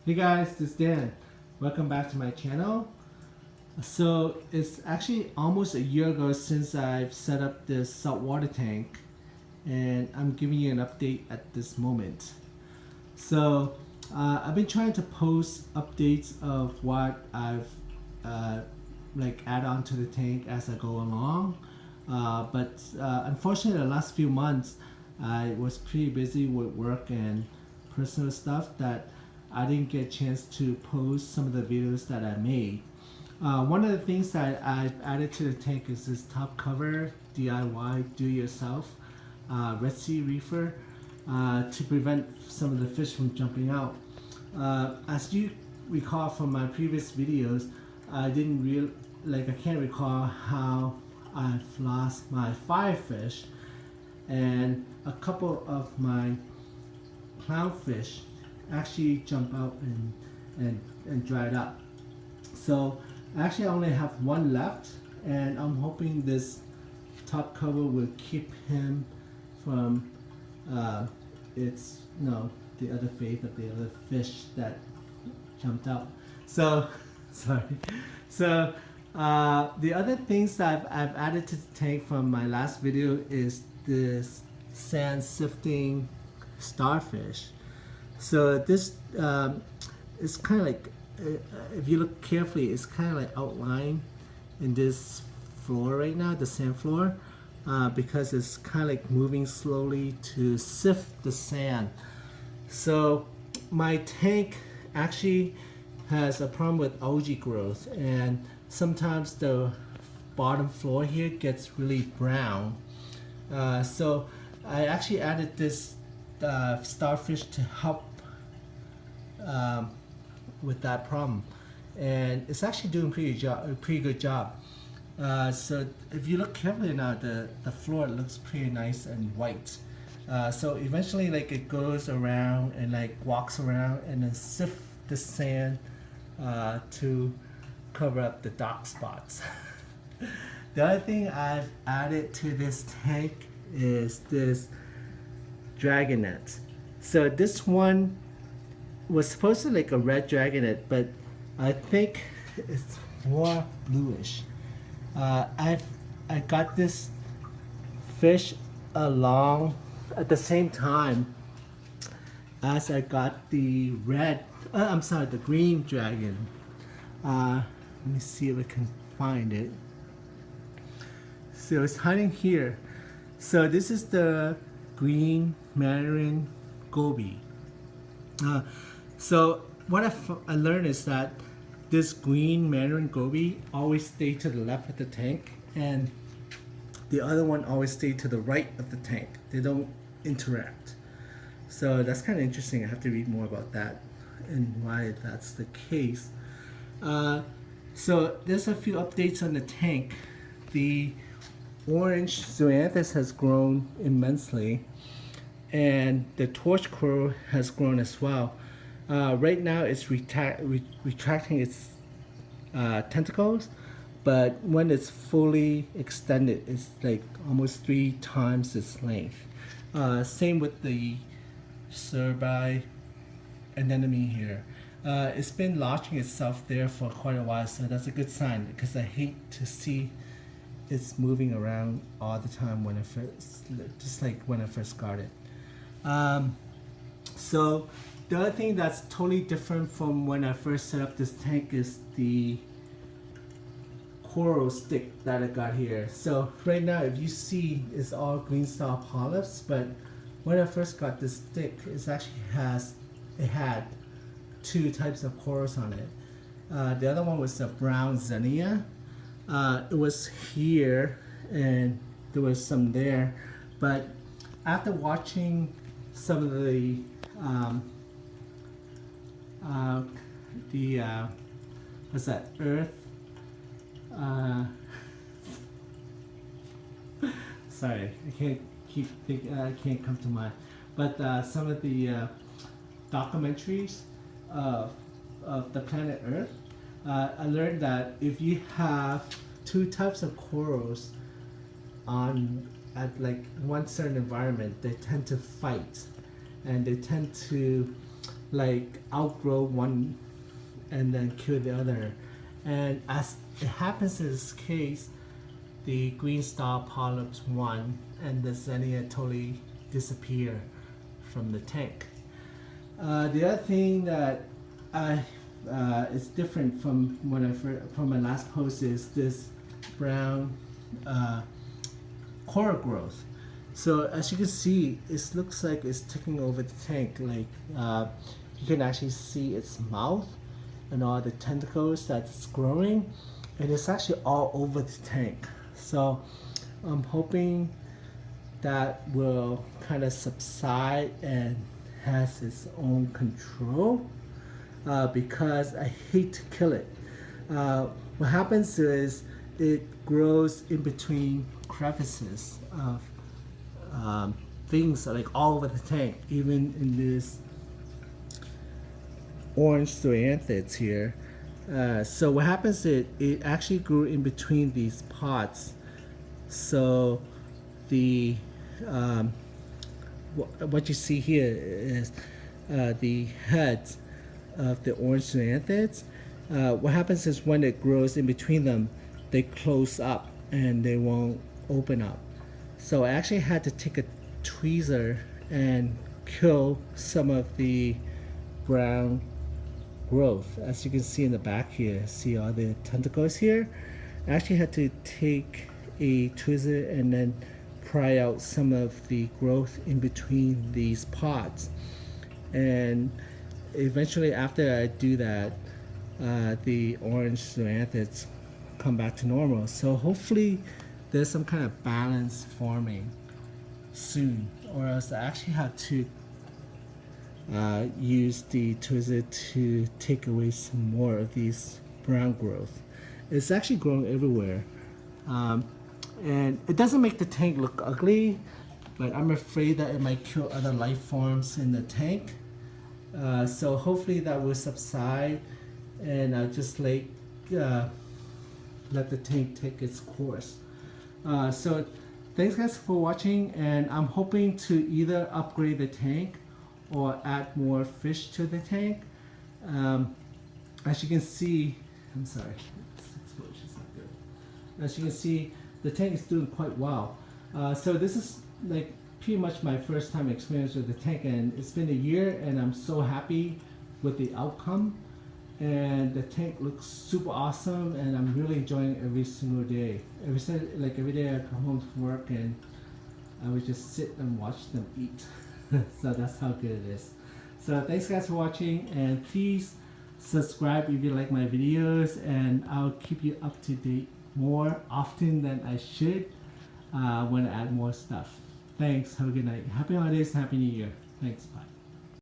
Hey guys, this is Dan. Welcome back to my channel. So it's actually almost a year ago since I've set up this saltwater tank, and I'm giving you an update at this moment. So I've been trying to post updates of what I've add on to the tank as I go along. But unfortunately, the last few months I was pretty busy with work and personal stuff that I didn't get a chance to post some of the videos that I made. One of the things that I've added to the tank is this top cover DIY do-yourself Red Sea reefer to prevent some of the fish from jumping out. As you recall from my previous videos, I can't recall how I've lost my firefish and a couple of my clownfish actually jump out and dried up. So actually I only have one left, and I'm hoping this top cover will keep him from the other fate of the other fish that jumped out. So sorry. So the other things that I've added to the tank from my last video is this sand sifting starfish. So this is kind of like, if you look carefully, it's kind of like outlined in this floor right now, the sand floor, because it's kind of like moving slowly to sift the sand. So my tank actually has a problem with algae growth, and sometimes the bottom floor here gets really brown. So I actually added this starfish to help with that problem, and it's actually doing a pretty good job. So if you look carefully now, the floor looks pretty nice and white. So eventually, like, it goes around and like walks around and then sift the sand to cover up the dark spots. The other thing I've added to this tank is this dragonet. So this one was supposed to like a red dragonet, but I think it's more bluish. I got this fish along at the same time as I got the the green dragon. Let me see if I can find it. So it's hiding here. So this is the green Mandarin goby. So what I learned is that this green Mandarin goby always stay to the left of the tank, and the other one always stay to the right of the tank. They don't interact. So that's kind of interesting. I have to read more about that and why that's the case. So there's a few updates on the tank. The orange zoanthus has grown immensely, and the torch coral has grown as well. Right now it's retracting its tentacles, but when it's fully extended, it's like almost 3 times its length. Same with the Cerbi anemone here. It's been launching itself there for quite a while, so that's a good sign, because I hate to see it's moving around all the time when just like when I first got it. So the other thing that's totally different from when I first set up this tank is the coral stick that I got here. So right now, if you see, it's all green star polyps, but when I first got this stick, it had 2 types of corals on it. The other one was the brown xenia. It was here, and there was some there, but after watching some of the what's that, Earth, sorry, I can't come to mind, but some of the documentaries of the planet Earth, I learned that if you have 2 types of corals at like one certain environment, they tend to fight, and they tend to like outgrow one and then kill the other. And as it happens in this case, the green star polyps won and the Xenia totally disappeared from the tank. The other thing that is different from from my last post is this brown coral growth. So as you can see, it looks like it's taking over the tank. Like you can actually see its mouth and all the tentacles that's growing, and it's actually all over the tank. So I'm hoping that will kind of subside and has its own control, because I hate to kill it. What happens is it grows in between crevices of things like all over the tank, even in this orange zoanthids here. So what happens is it actually grew in between these pots. So the what you see here is the heads of the orange zoanthids. What happens is when it grows in between them, they close up and they won't open up. So I actually had to take a tweezer and kill some of the brown growth. As you can see in the back here, see all the tentacles here? I actually had to take a tweezer and then pry out some of the growth in between these pods. And eventually after I do that, the orange zoanthids come back to normal. So hopefully there's some kind of balance forming soon, or else I actually have to use the tweezer to take away some more of these brown growth. It's actually growing everywhere, and it doesn't make the tank look ugly, but I'm afraid that it might kill other life forms in the tank. So hopefully that will subside, and I'll just let the tank take its course. So thanks guys for watching, and I'm hoping to either upgrade the tank or add more fish to the tank. As you can see, I'm sorry, this explosion's not good. As you can see, the tank is doing quite well. So this is like pretty much my first time experience with the tank, and it's been a year, and I'm so happy with the outcome. And the tank looks super awesome, and I'm really enjoying every single day. Every day I come home from work and I would just sit and watch them eat. So that's how good it is. So thanks guys for watching, and please subscribe if you like my videos, and I'll keep you up to date more often than I should when I add more stuff. Thanks, have a good night. Happy holidays, happy new year. Thanks, bye.